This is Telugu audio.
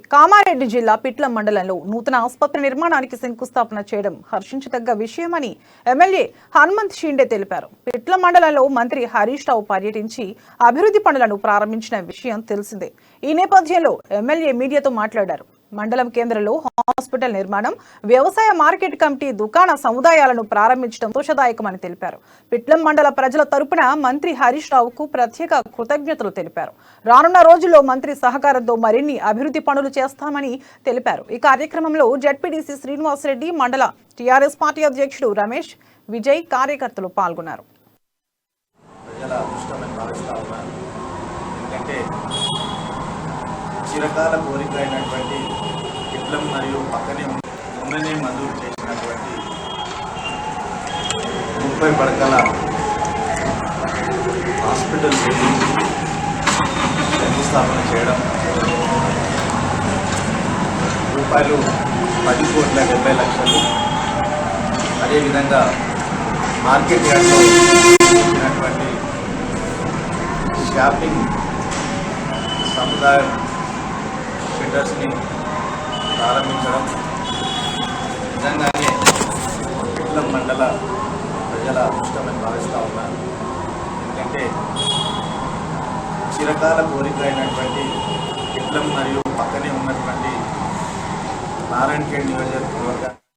కామారెడ్డి జిల్లా పిట్ల మండలంలో నూతన ఆసుపత్రి నిర్మాణానికి శంకుస్థాపన చేయడం హర్షించదగ్గ విషయమని ఎమ్మెల్యే హనుమంత్ షిండే తెలిపారు. పిట్ల మండలంలో మంత్రి హరీష్ రావు పర్యటించి అభివృద్ధి పనులను ప్రారంభించిన విషయం తెలిసిందే. ఈ నేపథ్యంలో ఎమ్మెల్యే మీడియాతో మాట్లాడారు. మండలం కేంద్రంలో హాస్పిటల్ నిర్మాణం, వ్యవసాయ మార్కెట్ కమిటీ, దుకాణ సముదాయాలను ప్రారంభించడం సంతోషదాయకమని తెలిపారు. పిట్లం మండల ప్రజల తరపున మంత్రి హరీష్ రావుకు ప్రత్యేక కృతజ్ఞతలు తెలిపారు. రానున్న రోజుల్లో మంత్రి సహకారంతో మరిన్ని అభివృద్ధి పనులు చేస్తామని తెలిపారు. ఈ కార్యక్రమంలో జెడ్పీటీసీ శ్రీనివాసరెడ్డి, మండల టీఆర్ఎస్ పార్టీ అధ్యక్షుడు రమేష్, విజయ్ కార్యకర్తలు పాల్గొన్నారు. చిరకాల కోరిక అయినటువంటి పిట్లం మరియు పక్కనే మొన్ననే మంజూరు చేసినటువంటి 30 పడకల హాస్పిటల్ శంకుస్థాపన చేయడం రూపాయలు 10,70,00,000. అదేవిధంగా మార్కెట్ యార్డ్లో ఉన్నటువంటి షాపింగ్ సముదాయం షెల్టర్స్ని ప్రారంభించడం నిజంగానే పిట్లం మండల ప్రజల అదృష్టమని భావిస్తూ ఉన్నాను. ఎందుకంటే చిరకాల కోరిక అయినటువంటి పిట్లం మరియు పక్కనే ఉన్నటువంటి నారాయణఖేడ్ నియోజకవర్గ